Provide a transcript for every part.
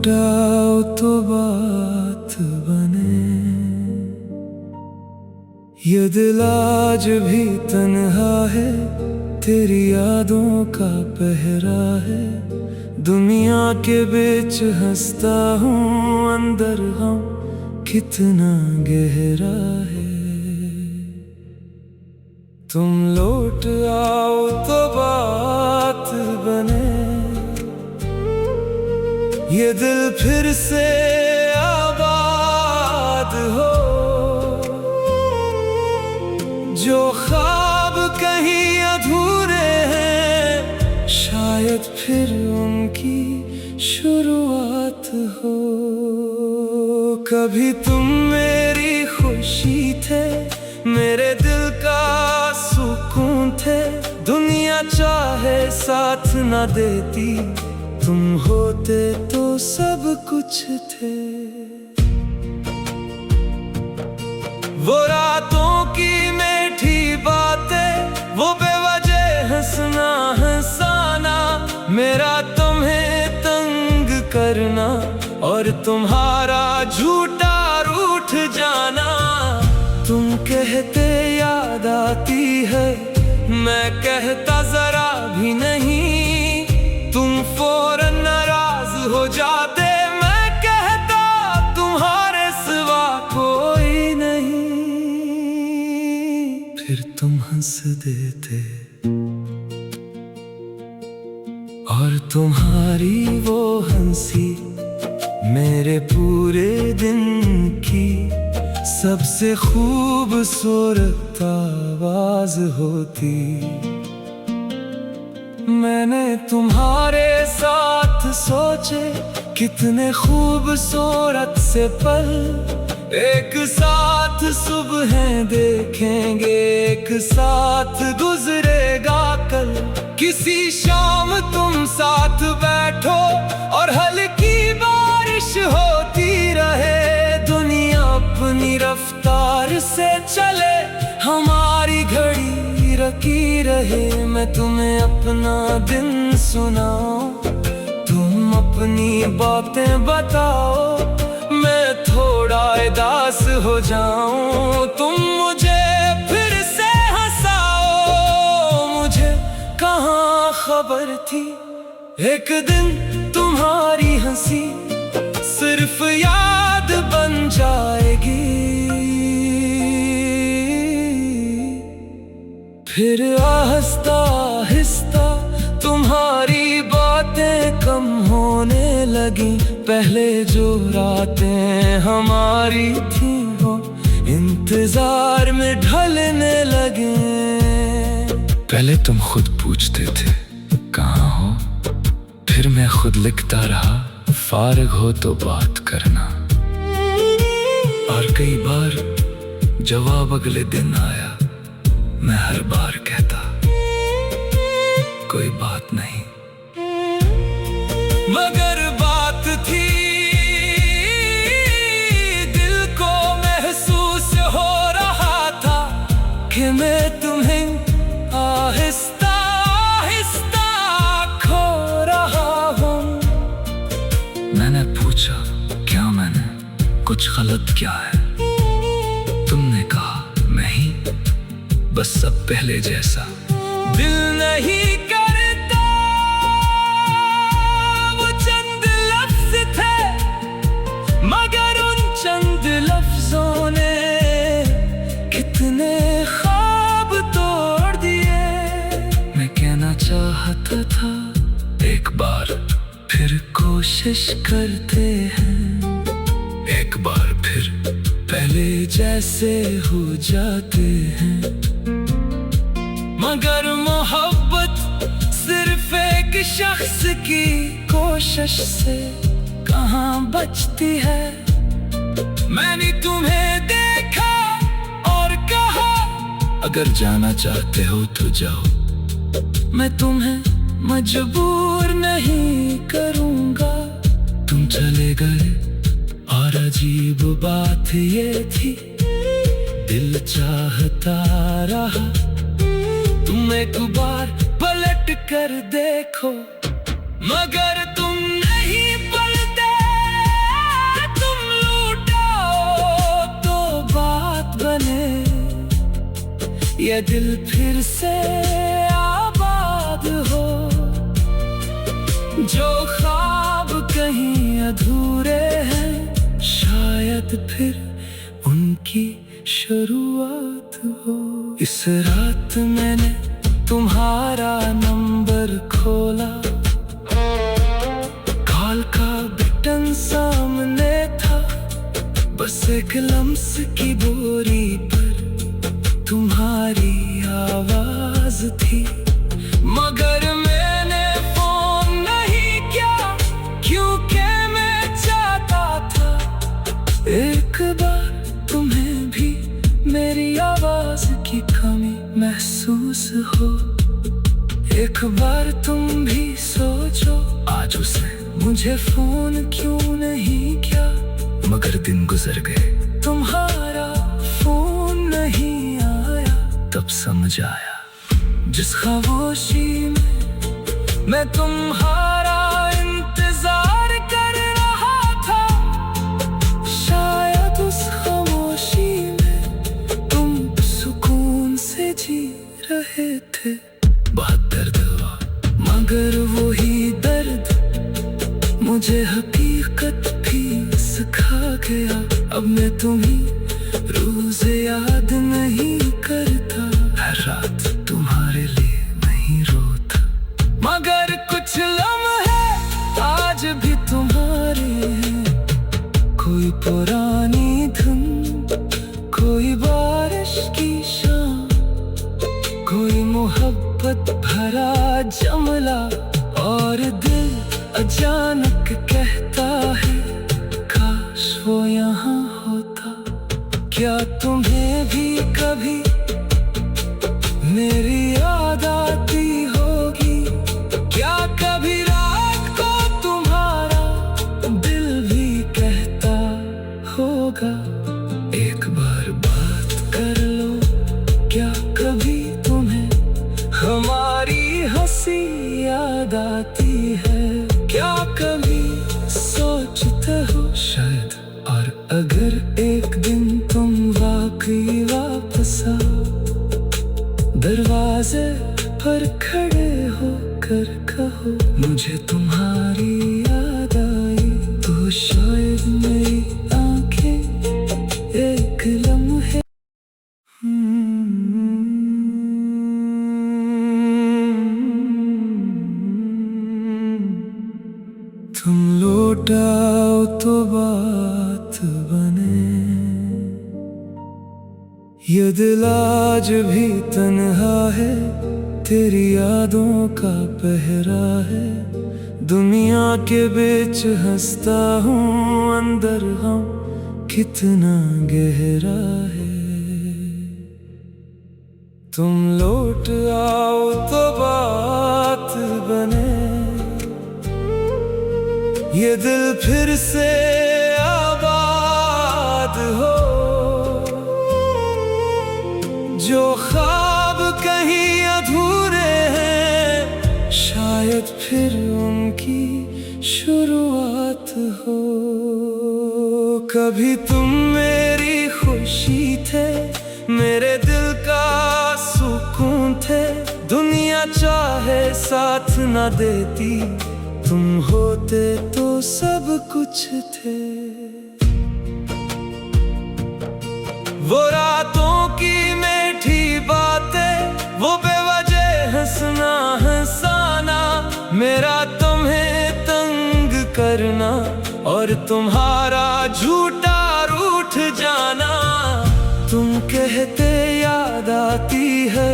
लौटाओ तो बात बने। ये दिल आज भी तन्हा है, तेरी यादों का पहरा है। दुनिया के बीच हंसता हूँ, अंदर हम कितना गहरा है। तुम लौट आओ तो बात बने, ये दिल फिर से आबाद हो। जो ख्वाब कहीं अधूरे हैं, शायद फिर उनकी शुरुआत हो। कभी तुम मेरी खुशी थे, मेरे दिल का सुकून थे। दुनिया चाहे साथ न देती, तुम होते तो सब कुछ थे। वो रातों की मीठी बातें, वो बेवजह हंसना हंसाना, मेरा तुम्हें तंग करना और तुम्हारा झूठा रूठ जाना। तुम कहते याद आती है, मैं कहता जरा भी नहीं। तुम फौरन नाराज हो जाते, मैं कहता तुम्हारे सिवा कोई नहीं। फिर तुम हंस देते और तुम्हारी वो हंसी मेरे पूरे दिन की सबसे खूबसूरत आवाज होती। मैंने तुम्हारे साथ सोचे कितने खूबसूरत से पल, एक साथ सुबह देखेंगे, एक साथ गुजरेगा कल। किसी शाम तुम साथ बैठो और हल्की बारिश होती रहे। दुनिया अपनी रफ्तार से चले, हमारी घड़ी रखी रहे। मैं तुम्हें अपना दिन सुनाऊं, तुम अपनी बातें बताओ। मैं थोड़ा उदास हो जाऊं, तुम मुझे फिर से हंसाओ। मुझे कहाँ खबर थी एक दिन तुम्हारी हंसी सिर्फ याद बन जाएगी। फिर आहिस्ता आहिस्ता तुम्हारी बातें कम होने लगी। पहले जो रातें हमारी थी, वो इंतजार में ढलने लगे। पहले तुम खुद पूछते थे कहाँ हो, फिर मैं खुद लिखता रहा फारिग हो तो बात करना। और कई बार जवाब अगले दिन आया, मैं हर बार कहता कोई बात नहीं। मगर बात थी, दिल को महसूस हो रहा था कि मैं तुम्हें आहिस्ता आहिस्ता खो रहा हूँ। मैंने पूछा क्या मैंने कुछ गलत किया है? तुमने कहा नहीं, बस सब पहले जैसा। दिल नहीं करता, वो चंद लफ्ज थे, मगर उन चंद लफ्जों ने कितने ख्वाब तोड़ दिए। मैं कहना चाहता था एक बार फिर कोशिश करते हैं, एक बार फिर पहले जैसे हो जाते हैं। मगर मोहब्बत सिर्फ एक शख्स की कोशिश से कहाँ बचती है। मैंने तुम्हें देखा और कहा अगर जाना चाहते हो तो जाओ, मैं तुम्हें मजबूर नहीं करूँगा। तुम चले गए और अजीब बात ये थी, दिल चाहता रहा तुम एक बार पलट कर देखो, मगर तुम नहीं पलटे। ये दिल फिर से आबाद हो। जो ख्वाब कहीं अधूरे हैं, शायद फिर उनकी शुरुआत हो। इस रात मैंने तुम्हारा नंबर खोला, कॉल का बटन सामने था, बस एक लम्स की बोरी पर तुम्हारी आवाज थी। मगर मैंने फोन नहीं किया, क्योंकि मैं चाहता था एक बार तुम्हें भी मेरी आवाज की कमी महसूस हो। एक बार तुम भी सोचो, आज उसने मुझे फोन क्यों नहीं किया। मगर दिन गुजर गए, तुम्हारा फोन नहीं आया। तब समझ आया, जिस खामोशी में मैं तुम्हारा इंतजार कर रहा था, शायद उस खामोशी में तुम सुकून से जी रहे थे। बहुत दर्द हुआ, मगर वही दर्द मुझे हकीकत भी सिखा गया। अब मैं तुम्हें रोज याद नहीं करता, हर रात तुम्हारे लिए नहीं रोता, मगर कुछ लम्हे आज भी तुम्हारे हैं। कोई पुरानी धुन, कोई बारिश की शाम, कोई मोहब्बत भरा जमला, और दिल अचानक कहता है काश वो यहाँ होता। क्या तुम्हें भी कभी मेरी याद आती होगी? क्या कभी रात को तुम्हारा दिल भी कहता होगा एक बार बात कर लो? क्या कभी तुम्हें हमारी हंसी याद आती है? क्या कभी सोचते हो शायद, और अगर एक दिन तुम वाकई वापस आओ, दरवाजे पर खड़े होकर कहो मुझे तुम्हारी याद आई, तो शायद मेरी आंखें एक लम्हे तुम लौट आओ तो बात बने। ये दिल आज भी तन्हा है, तेरी यादों का पहरा है। दुनिया के बीच हंसता हूँ, अंदर हम कितना गहरा है। तुम लौट आओ तो बात बने, ये दिल फिर से आबाद हो। जो ख्वाब कहीं अधूरे हैं, शायद फिर उनकी शुरुआत हो। कभी तुम मेरी खुशी थे, मेरे दिल का सुकून थे। दुनिया चाहे साथ न देती, तुम होते तो सब कुछ थे। वो रातों की मीठी बातें, वो बेवजह हंसना हंसाना, मेरा तुम्हें तंग करना और तुम्हारा झूठा रूठ जाना। तुम कहते याद आती है,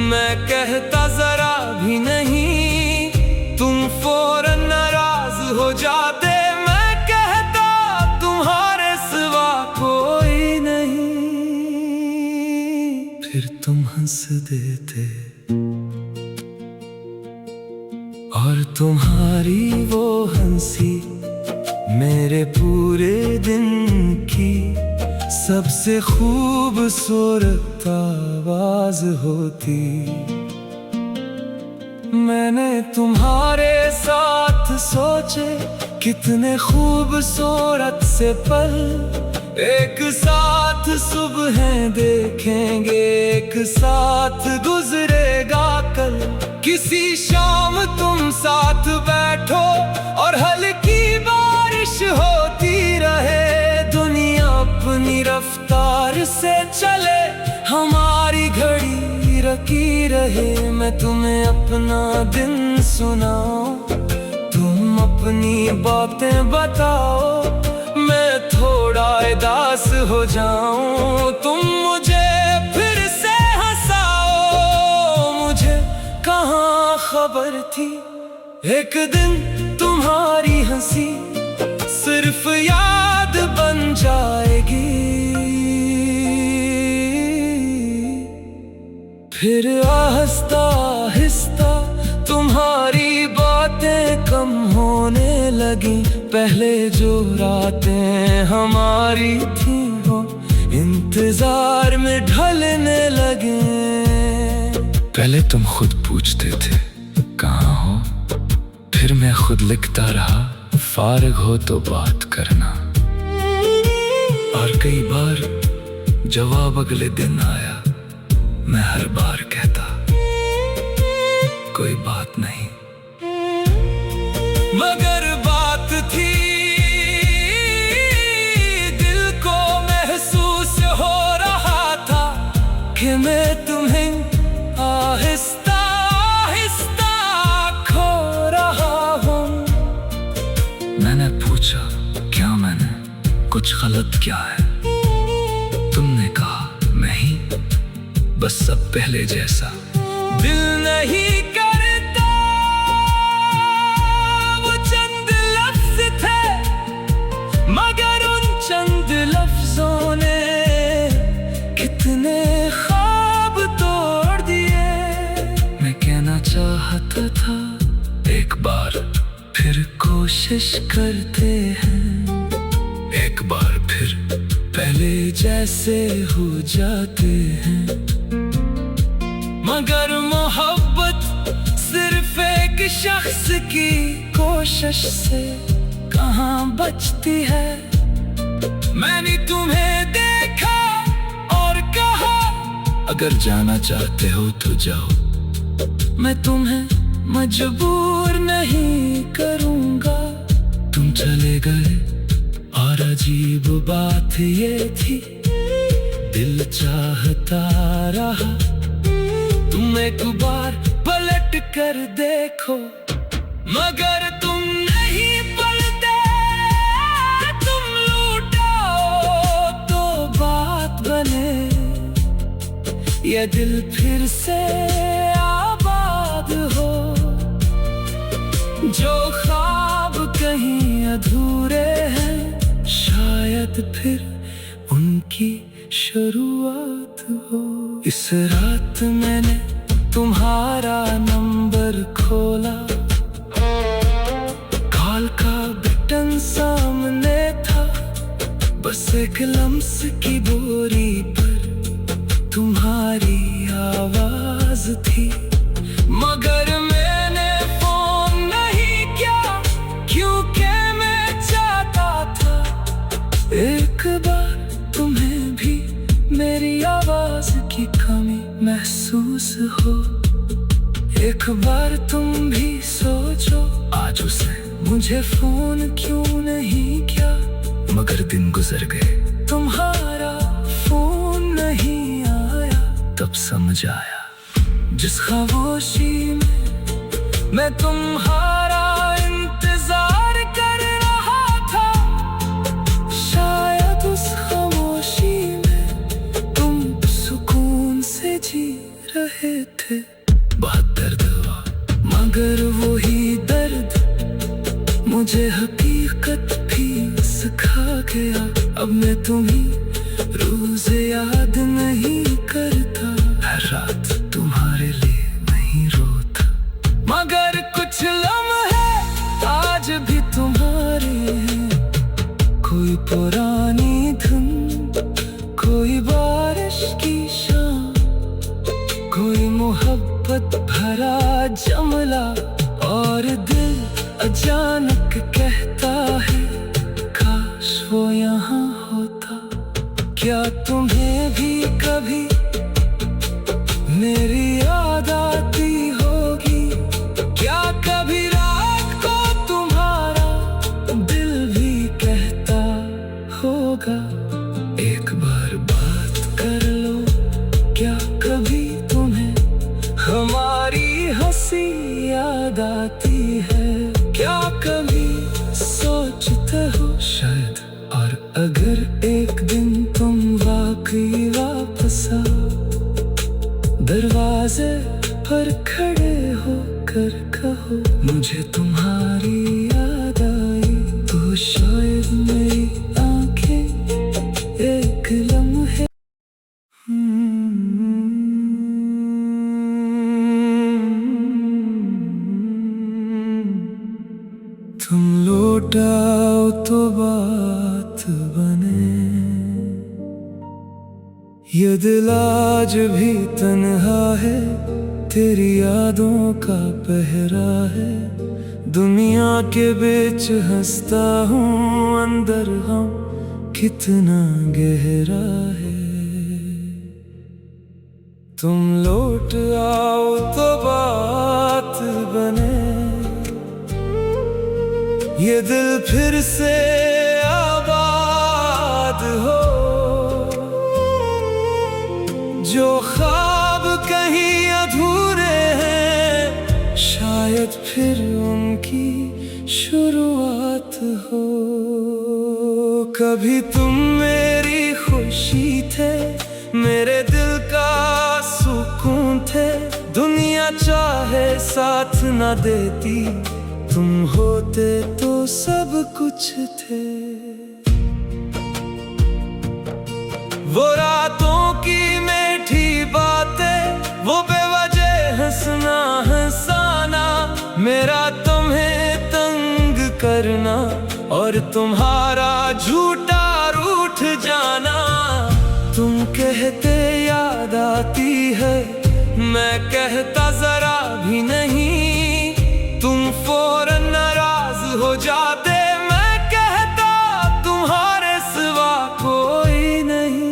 मैं कहता जरा भी नहीं। तुम फौरन नाराज हो जाते, मैं कहता तुम्हारे सिवा कोई नहीं। फिर तुम हंस देते और तुम्हारी वो हंसी मेरे पूरे दिन की सबसे खूबसूरत आवाज होती। मैंने तुम्हारे साथ सोचे कितने खूबसूरत से पल, एक साथ सुबह देखेंगे, एक साथ गुजरेगा कल। किसी शाम तुम साथ बैठो और हल्की बारिश होती रहे। दुनिया अपनी रफ्तार से चले, हमारी घड़ी रखी रहे। मैं तुम्हें अपना दिन सुनाऊं, तुम अपनी बातें बताओ। मैं थोड़ा उदास हो जाऊं, तुम मुझे फिर से हंसाओ। मुझे कहाँ खबर थी एक दिन तुम्हारी हंसी सिर्फ याद बन जाएगी। फिर आहिस्ता आहिस्ता तुम्हारी बातें कम होने लगी। पहले जो रातें हमारी थी वो इंतजार में ढलने लगे। पहले तुम खुद पूछते थे कहाँ हो, फिर मैं खुद लिखता रहा फारिग हो तो बात करना। और कई बार जवाब अगले दिन आया, मैं हर बार कहता कोई बात नहीं। मगर बात थी, दिल को महसूस हो रहा था कि मैं तुम्हें आहिस्ता आहिस्ता खो रहा हूँ। मैंने पूछा क्या मैंने कुछ गलत किया है? तुमने कहा नहीं, बस सब पहले जैसा। दिल नहीं करता, वो चंद लफ्ज थे, मगर उन चंद लफ्जों ने कितने ख्वाब तोड़ दिए। मैं कहना चाहता था एक बार फिर कोशिश करते हैं, एक बार फिर पहले जैसे हो जाते हैं। मगर मोहब्बत सिर्फ एक शख्स की कोशिश से कहाँ बचती है। मैंने तुम्हें देखा और कहा अगर जाना चाहते हो तो जाओ, मैं तुम्हें मजबूर नहीं करूँगा। तुम चले गए और अजीब बात ये थी, दिल चाहता रहा तुम एक बार पलट कर देखो, मगर तुम नहीं पलटे। तुम लूटो तो बात बने, ये दिल फिर से आबाद हो। जो ख्वाब कहीं अधूरे हैं, शायद फिर उनकी शुरुआत हो। इस रात मैंने तुम्हारा नंबर खोला, कॉल का बटन सामने था, बस एक लम्स की बोरी पर तुम्हारी आवाज थी। मगर मैंने फोन नहीं किया क्योंकि मैं चाहता था एक बार तुम्हें भी मेरी आवाज की कमी महसूस हो। एक बार तुम भी सोचो, आज उसे मुझे फोन क्यों नहीं किया। मगर दिन गुजर गए, तुम्हारा फोन नहीं आया। तब समझ आया जिस खामोशी में मैं तुम्हारा इंतजार कर रहा था, शायद उस खामोशी में तुम सुकून से जी रहे थे। बहुत दर्द हुआ, मगर वही दर्द मुझे हकीकत भी सिखा गया। अब मैं तुम्हें रोज याद नहीं करता, हर रात तुम्हारे लिए नहीं रोता। मगर कुछ लम्हे आज भी तुम्हारे हैं। कोई पुरानी धुन, कोई बारिश की शाम, कोई मोहब्बत भरा जमला, और दिल अचानक कहता है काश वो यहाँ होता। क्या तुम्हें भी कभी मेरी याद आती होगी? क्या कभी रात को तुम्हारा दिल भी कहता होगा एक बार बात कर लो? क्या कभी तुम्हें हमारी हंसी याद आती है? क्या कभी सोचते हो शायद और अगर एक दिन तुम वाकई वापस आओ, दरवाजे पर खड़े होकर कहो मुझे तुम्हारी याद आई, तो शायद मेरी आंखें एक लम्हे तुम लौट आओ तो बात बने। ये दिल आज भी तन्हा है, तेरी यादों का पहरा है। दुनिया के बीच हंसता हूँ, अंदर हम कितना गहरा है। तुम लौट आओ तो बात बने, ये दिल फिर से आबाद हो। जो ख्वाब कहीं अधूरे हैं, शायद फिर उनकी शुरुआत हो। कभी तुम मेरी खुशी थे, मेरे दिल का सुकून थे। दुनिया चाहे साथ न देती, तुम होते तो सब कुछ थे। वो रातों की मीठी बातें, वो बेवजह हंसना हंसाना, मेरा तुम्हें तंग करना और तुम्हारा झूठा रूठ जाना। तुम कहते याद आती है, मैं कहता जरा भी नहीं। तुम फौरन नाराज हो जाते, मैं कहता तुम्हारे सिवा कोई नहीं।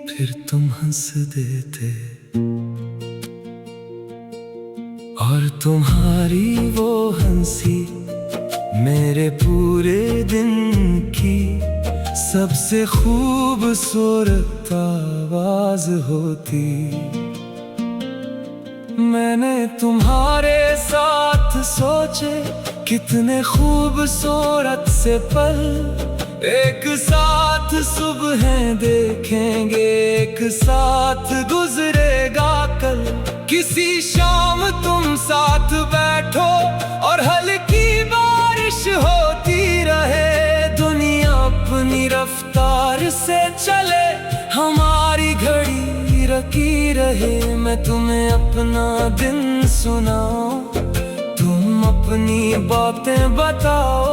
फिर तुम हंस देते और तुम्हारी वो हंसी मेरे पूरे दिन की सबसे खूबसूरत आवाज होती। मैंने तुम्हारे साथ सोचे कितने खूबसूरत से पल, एक साथ सुबह देखेंगे, एक साथ गुजरेगा कल। किसी शाम तुम साथ बैठो और हल्की बारिश होती रहे। दुनिया अपनी रफ्तार से चले, हमारी घड़ी रखी रहे। मैं तुम्हें अपना दिन सुनाऊं, तुम अपनी बातें बताओ।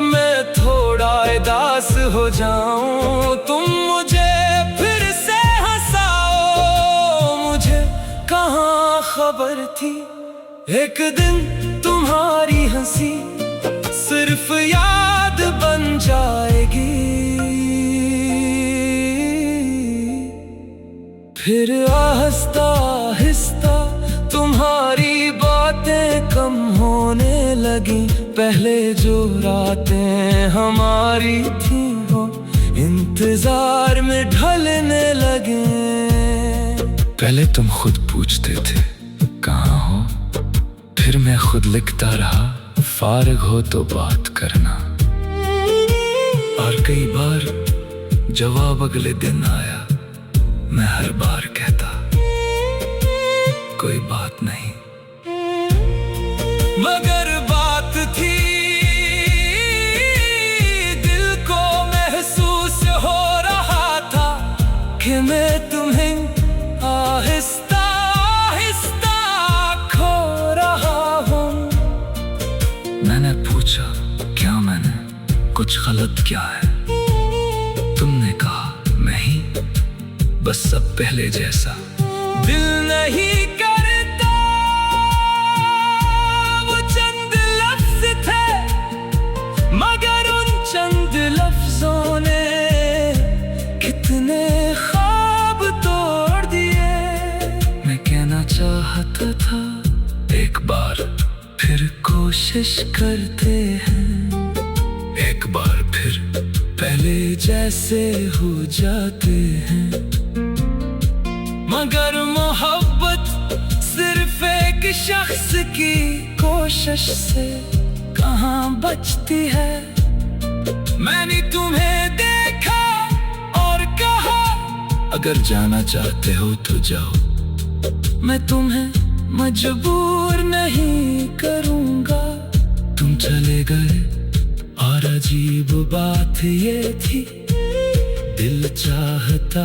मैं थोड़ा उदास हो जाऊं, तुम मुझे फिर से हंसाओ। मुझे कहाँ खबर थी एक दिन तुम्हारी हंसी सिर्फ याद बन जाएगी। फिर आहिस्ता आहिस्ता तुम्हारी बातें कम होने लगी। पहले जो रातें हमारी थी, वो इंतजार में ढलने लगे। पहले तुम खुद पूछते थे कहाँ हो, फिर मैं खुद लिखता रहा फारिग हो तो बात करना। और कई बार जवाब अगले दिन आया, मैं हर बार कहता कोई बात नहीं। मगर बात थी, दिल को महसूस हो रहा था कि मैं तुम्हें आहिस्ता आहिस्ता खो रहा हूँ। मैंने पूछा क्या मैंने कुछ गलत किया है? तुमने कहा नहीं, बस सब पहले जैसा। दिल नहीं करता, वो चंद लफ्ज थे, मगर उन चंद लफ्जों ने कोशिश करते हैं, एक बार फिर पहले जैसे हो जाते हैं। मगर मोहब्बत सिर्फ एक शख्स की कोशिश से कहाँ बचती है। मैंने तुम्हें देखा और कहा, अगर जाना चाहते हो तो जाओ, मैं तुम्हें मजबूर नहीं करूँगा। तुम चले गए और अजीब बात ये थी, दिल चाहता